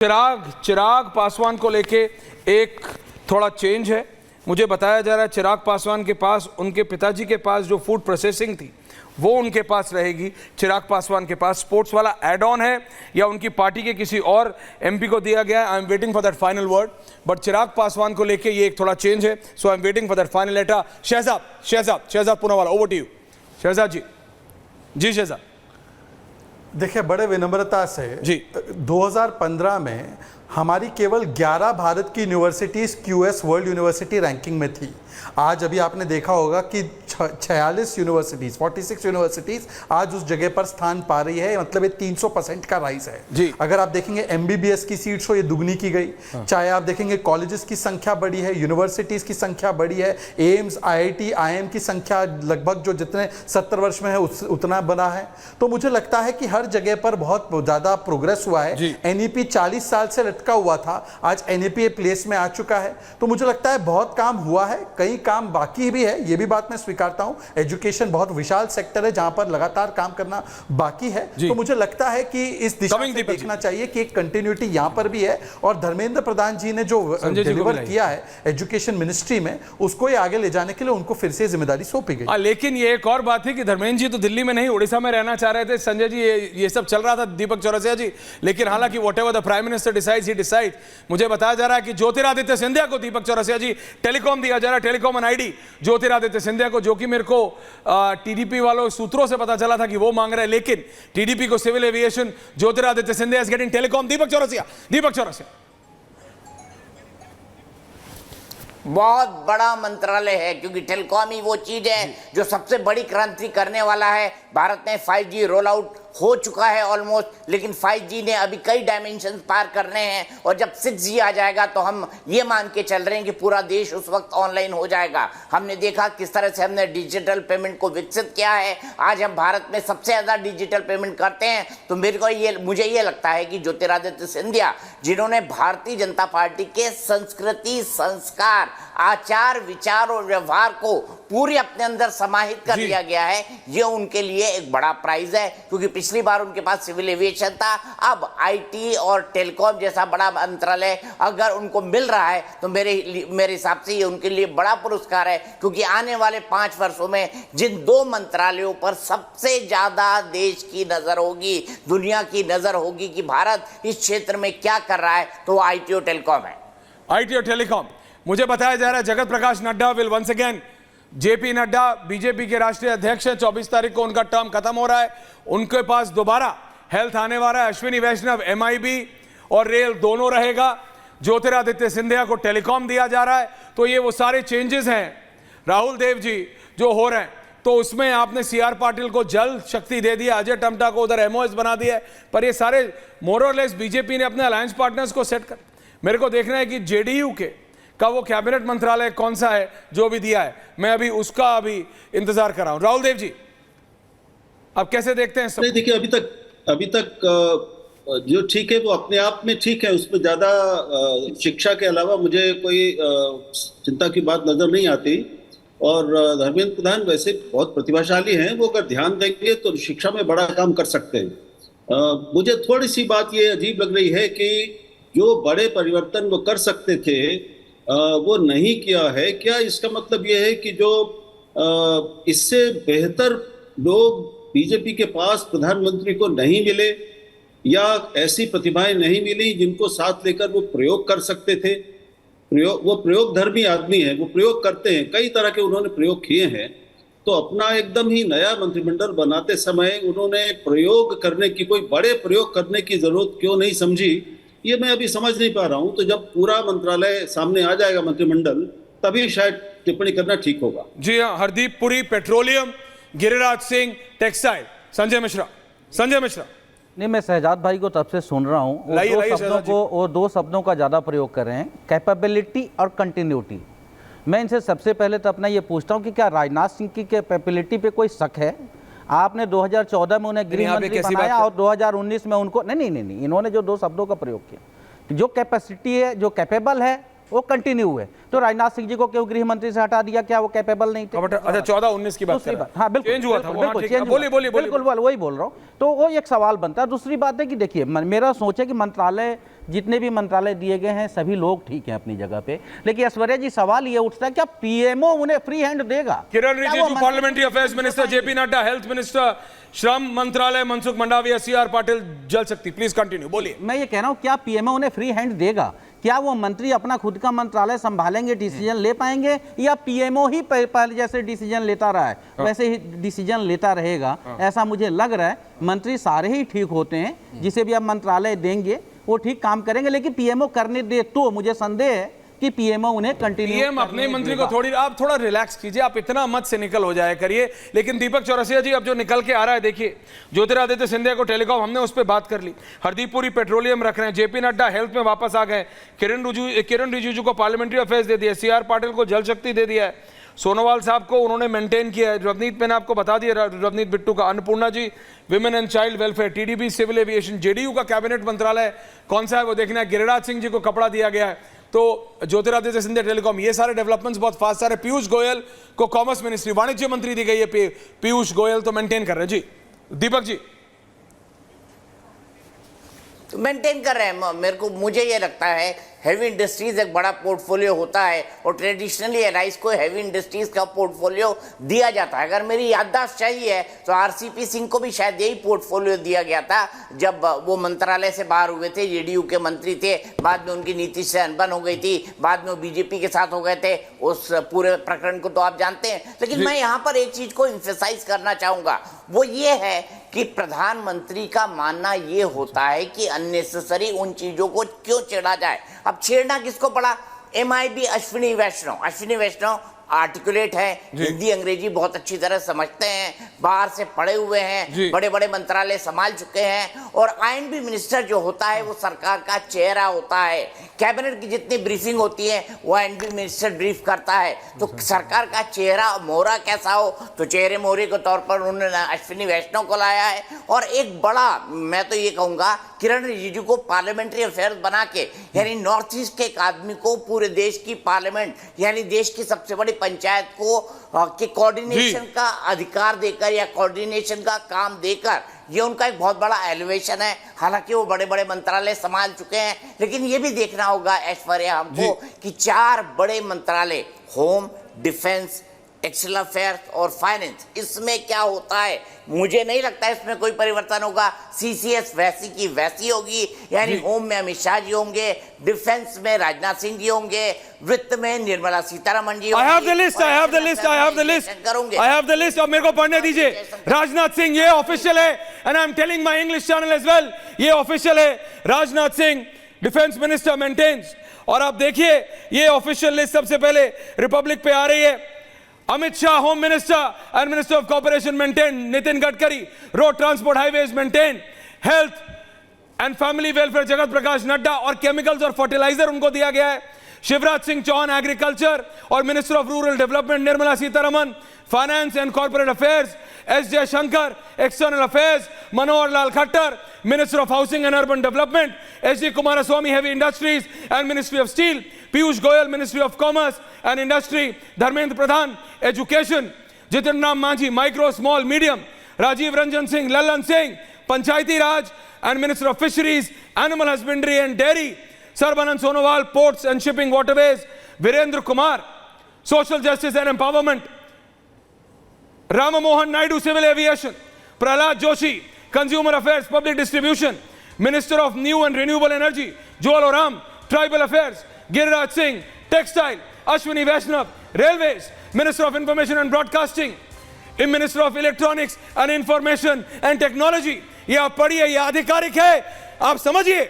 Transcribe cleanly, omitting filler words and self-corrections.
चिराग पासवान को लेके एक थोड़ा चेंज है। मुझे बताया जा रहा है चिराग पासवान के पास, उनके पिताजी के पास जो फूड प्रोसेसिंग थी वो उनके पास रहेगी। चिराग पासवान के पास स्पोर्ट्स वाला एड ऑन है या उनकी पार्टी के किसी और एमपी को दिया गया है। I am waiting for that final word, but Chirag Paswan को लेके ये एक थोड़ा चेंज है। So I am waiting for that final letter. Shehzad Poonawalla, over to you. Shehzad ji Shehzad. देखिए, बड़े विनम्रता से जी 2015 में हमारी केवल 11 भारत की universities QS world university ranking में थी। आज अभी आपने देखा होगा कि 46 यूनिवर्सिटीज़ 46 यूनिवर्सिटीज़ आज उस जगह पर स्थान पा रही है। मतलब ये 300% का राइज है जी। अगर आप देखेंगे MBBS की सीट्स हो, ये दुगनी की गई। चाहे आप देखेंगे कॉलेजेस की संख्या बढ़ी है, यूनिवर्सिटीज़ की संख्या बढ़ी है, एम्स IIT IIM की संख्या लगभग जो जितने 70 वर्ष में है उतना बना है। तो मुझे लगता है कि हर जगह पर बहुत ज़्यादा प्रोग्रेस हुआ है। NEP 40 साल से लटका हुआ था, आज NEP प्लेस में आ चुका है। तो मुझे लगता है बहुत काम हुआ है, कई काम बाकी भी है, ये भी बात मैं स्वीकारता हूं। एजुकेशन बहुत विशाल सेक्टर है जहां पर लगातार काम करना बाकी है। तो मुझे लगता है कि इस दिशा में देखना चाहिए कि एक कंटिन्यूटी यहां पर भी है और धर्मेंद्र प्रधान जी ने जो डिलीवर किया है एजुकेशन मिनिस्ट्री में, उसको ये आगे ले जाने के लिए उनको फिर से जिम्मेदारी सौंपी गई। लेकिन ये एक और बात है कि धर्मेंद्र जी तो दिल्ली में नहीं, उड़ीसा में रहना चाह रहे थे। संजय जी ये सब चल रहा था, दीपक चौरसिया जी। लेकिन हालांकि whatever the prime minister decides he decide. मुझे बताया जा रहा है कि ज्योतिरादित्य सिंधिया को दीपक चौरसिया जी टेलीकॉम दिया जा रहा है, telecom and ID Jyotiraditya Scindia को, जो कि मेरे को TDP वालों सूत्रों से पता चला था कि वो मांग रहे हैं। लेकिन TDP को civil aviation, Jyotiraditya Scindia is getting telecom. Deepak Chaurasia बहुत बड़ा मंत्रालय है, क्योंकि टेलीकॉम ही वो चीज है जो सबसे बड़ी क्रांति करने वाला है। भारत में 5G रोल आउट हो चुका है ऑलमोस्ट, लेकिन 5G ने अभी कई डायमेंशन पार करने हैं और जब 6G आ जाएगा तो हम ये मान के चल रहे हैं कि पूरा देश उस वक्त ऑनलाइन हो जाएगा। हमने देखा किस तरह से हमने डिजिटल पेमेंट को विकसित किया है। आज हम भारत में सबसे ज़्यादा डिजिटल पेमेंट करते हैं। तो मुझे ये लगता है कि ज्योतिरादित्य सिंधिया, जिन्होंने भारतीय जनता पार्टी के संस्कृति, संस्कार, आचार, विचार और व्यवहार को पूरी अपने अंदर समाहित कर लिया गया है, ये उनके लिए एक बड़ा प्राइज है। क्योंकि पिछली बार उनके पास सिविल एविएशन था, अब IT और टेलीकॉम जैसा बड़ा मंत्रालय अगर उनको मिल रहा है तो मेरे हिसाब से ये उनके लिए बड़ा पुरस्कार है। क्योंकि आने वाले 5 वर्षों में जिन 2 मंत्रालयों पर सबसे ज्यादा देश की नजर होगी, दुनिया की नजर होगी कि भारत इस क्षेत्र में क्या कर रहा है, तो वो IT और टेलीकॉम है। IT और टेलीकॉम। मुझे बताया जा रहा है Jagat Prakash Nadda will once again, JP Nadda BJP के राष्ट्रीय अध्यक्ष हैं। 24 तारीख को उनका टर्म खत्म हो रहा है, उनके पास दोबारा हेल्थ आने वाला है। अश्विनी वैष्णव MIB और रेल दोनों रहेगा। ज्योतिरादित्य सिंधिया को टेलीकॉम दिया जा रहा है। तो ये वो सारे चेंजेस हैं राहुल देव जी जो हो रहे हैं। तो उसमें आपने CR पाटिल को जल शक्ति दे दिया, अजय टम्टा को उधर MOS बना दिया है। पर ये सारे मोर और लेस BJP ने अपने अलायंस पार्टनर्स को सेट कर, मेरे को देखना है कि JDU का वो कैबिनेट मंत्रालय कौन सा है जो भी दिया है। मैं अभी उसका इंतजार कर रहा हूं। राहुल देव जी, आप कैसे देखते हैं सब? नहीं, देखिए, अभी तक जो ठीक है वो अपने आप में ठीक है, उसमें ज्यादा शिक्षा के अलावा मुझे कोई चिंता की बात नजर नहीं आती। और धर्मेंद्र प्रधान वैसे बहुत प्रतिभाशाली हैं, वो अगर ध्यान देंगे तो शिक्षा में बड़ा काम कर सकते हैं। मुझे थोड़ी सी बात ये अजीब लग रही है कि जो बड़े परिवर्तन वो कर सकते थे वो नहीं किया है। क्या इसका मतलब ये है कि जो इससे बेहतर लोग BJP के पास प्रधानमंत्री को नहीं मिले या ऐसी प्रतिभाएं नहीं मिली जिनको साथ लेकर वो प्रयोग कर सकते थे? वो प्रयोगधर्मी आदमी है, वो प्रयोग करते हैं, कई तरह के उन्होंने प्रयोग किए हैं। तो अपना एकदम ही नया मंत्रिमंडल बनाते समय उन्होंने प्रयोग करने की, कोई बड़े प्रयोग करने की जरूरत क्यों नहीं समझी, ये मैं अभी समझ नहीं पा रहा हूं। तो जब पूरा मंत्रालय सामने आ जाएगा मंत्रिमंडल, तभी शायद टिप्पणी करना ठीक होगा। जी हाँ, हरदीप पुरी पेट्रोलियम, गिरिराज सिंह टेक्सटाइल, संजय मिश्रा। नहीं, मैं शहजाद भाई को तब से सुन रहा हूँ, वो 2 शब्दों का ज़्यादा प्रयोग कर रहे हैं, कैपेबिलिटी और कंटिन्यूटी। मैं इनसे सबसे पहले तो अपना ये पूछता हूँ कि क्या राजनाथ सिंह की कैपेबिलिटी पे कोई शक है? आपने 2014 में उन्हें गृह मंत्री बनाया और 2019 में उनको नहीं, इन्होंने जो 2 शब्दों का प्रयोग किया, जो कैपेसिटी है, जो कैपेबल है, वो कंटिन्यू है। तो राजनाथ सिंह जी को क्यों गृह मंत्री से हटा दिया? क्या वो कैपेबल नहीं थे? अच्छा, 14-19 की बात कर रहे हैं। हाँ, बिल्कुल चेंज हुआ था, बिल्कुल वही बोल रहा हूँ। तो वो एक सवाल बनता है। दूसरी बात है कि देखिए, मेरा सोच है कि मंत्रालय जितने भी मंत्रालय दिए गए हैं सभी लोग ठीक हैं अपनी जगह पे, लेकिन ऐश्वर्या जी सवाल ये उठता है क्या पीएमओ उन्हें फ्री हैंड देगा? किरण क्या वो रिजिजू, मंत्री- parliamentary affairs minister, JP Nadda health minister, श्रम मंत्रालय मनसुख मंडाविया, सीआर पाटिल, जल शक्ति। प्लीज कंटिन्यू, बोलिए। मैं ये कह रहा हूं क्या पीएमओ उन्हें फ्री हैंड देगा? क्या वो मंत्री अपना खुद का मंत्रालय संभालेंगे, डिसीजन ले पाएंगे, या पीएमओ ही पहले जैसे डिसीजन लेता रहा है वैसे ही डिसीजन लेता रहेगा? ऐसा मुझे लग रहा है। मंत्री सारे ही ठीक होते हैं, जिसे भी आप मंत्रालय देंगे वो ठीक काम करेंगे, लेकिन पीएमओ करने दे तो मुझे संदेह है कि पीएमओ उन्हें कंटिन्यू पीएम अपने मंत्री को थोड़ी, आप थोड़ा रिलैक्स कीजिए, आप इतना मत से निकल हो जाया करिए। लेकिन दीपक चौरसिया जी, अब जो निकल के आ रहा है, देखिए ज्योतिरादित्य सिंधिया को टेलीकॉम, हमने उस पर बात कर ली, हरदीप पुरी पेट्रोलियम रख रहे हैं, जेपी नड्डा हेल्थ में वापस आ गए, किरण रिजिजू को पार्लियामेंट्री अफेयर्स दे दिया, सीआर पाटिल को जल शक्ति दे दिया है, सोनोवाल साहब को उन्होंने मेंटेन किया है, रवनीत मैंने आपको बता दिया, रवनीत बिट्टू का, Annapurna ji women and child welfare, TDP civil aviation, JDU का कैबिनेट मंत्रालय कौन सा है वो देखना है, गिरिराज सिंह जी को कपड़ा दिया गया है, तो ज्योतिरादित्य सिंधिया टेलीकॉम, ये सारे डेवलपमेंट्स बहुत फास्ट आ रहे। पीयूष गोयल को कॉमर्स मिनिस्ट्री, वाणिज्य मंत्री दी गई है, पीयूष गोयल तो मेंटेन कर रहे हैं। जी दीपक जी, तो मेंटेन कर रहे हैं। मुझे ये लगता है हैवी इंडस्ट्रीज एक बड़ा पोर्टफोलियो होता है और ट्रेडिशनली एलाइज को हैवी इंडस्ट्रीज का पोर्टफोलियो दिया जाता है। अगर मेरी याददाश्त सही है तो आरसीपी सिंह को भी शायद यही पोर्टफोलियो दिया गया था जब वो मंत्रालय से बाहर हुए थे, जेडीयू के मंत्री थे, बाद में उनकी नीतीश से अनबन हो गई थी, बाद में वो बीजेपी के साथ हो गए थे। उस पूरे प्रकरण को तो आप जानते हैं, लेकिन मैं यहाँ पर एक चीज को इम्फेसाइज करना चाहूंगा, वो ये है कि प्रधानमंत्री का मानना ये होता है कि अननेसेसरी उन चीजों को क्यों छेड़ा जाए। अब छेड़ना किसको पड़ा? MIB अश्विनी वैष्णव आर्टिकुलेट है, हिंदी अंग्रेजी बहुत अच्छी तरह समझते हैं, बाहर से पढ़े हुए हैं, बड़े बड़े मंत्रालय संभाल चुके हैं, और INB मिनिस्टर जो होता है वो सरकार का चेहरा होता है। कैबिनेट की जितनी ब्रीफिंग होती है वो INB मिनिस्टर ब्रीफ करता है। तो सरकार का चेहरा मोहरा कैसा हो, तो चेहरे मोहरे के तौर पर उन्होंने अश्विनी वैष्णव को लाया है। और एक बड़ा, मैं तो ये कहूंगा, किरण रिजिजू को पार्लियामेंट्री अफेयर्स बना के, यानी नॉर्थ ईस्ट के एक आदमी को पूरे देश की पार्लियामेंट, यानी देश की सबसे बड़ी पंचायत को के कोऑर्डिनेशन का अधिकार देकर या कोऑर्डिनेशन का काम देकर, ये उनका एक बहुत बड़ा एलिवेशन है। हालांकि वो बड़े बड़े मंत्रालय संभाल चुके हैं, लेकिन ये भी देखना होगा ऐश्वर्या हमको कि 4 बड़े मंत्रालय, होम, डिफेंस, एक्सटर्नल अफेयर्स और फाइनेंस, इसमें क्या होता है? मुझे नहीं लगता इसमें कोई परिवर्तन होगा। CCS वैसी की वैसी होगी, यानी होम में अमित शाह जी होंगे, डिफेंस में राजनाथ सिंह जी होंगे, वित्त में निर्मला सीतारमण जी होंगी। I have the list. अब मेरे को पढ़ने दीजिए। राजनाथ सिंह, ये ऑफिशियल है, and I am telling my English channel as well, ये ऑफिशियल है। Rajnath Singh defence minister maintains, और आप देखिए ये ऑफिशियल लिस्ट सबसे पहले रिपब्लिक पे आ रही है। Amit Shah home minister and minister of corporation maintain, Nitin Gadkari road transport highways maintain, health and family welfare जगत प्रकाश नड्डा, और केमिकल्स और फर्टिलाइजर उनको दिया गया है। शिवराज सिंह चौहान एग्रीकल्चर और minister of rural development, Nirmala Sitharaman finance and corporate affairs, S Jaishankar external affairs, Manohar Lal Khattar minister of housing and urban development, S.G. Kumaraswamy heavy industries and ministry of steel, Piyush Goyal ministry of commerce and industry, Dharmendra Pradhan education, Jitin Ram Manjhi micro small medium, Rajiv Ranjan Singh Lalan Singh Panchayati Raj and minister of fisheries, animal husbandry and dairy, Sarbananda Sonowal ports and shipping waterways, Virendra Kumar social justice and empowerment, Ram Mohan Naidu civil aviation, Pralhad Joshi consumer affairs public distribution, minister of new and renewable energy Jual Oram, tribal affairs Giriraj Singh, textile Ashwini Vaishnaw, railways minister of information and broadcasting, minister of electronics and information and technology. ये आप पढ़िए, ये आधिकारिक है, आप समझिए।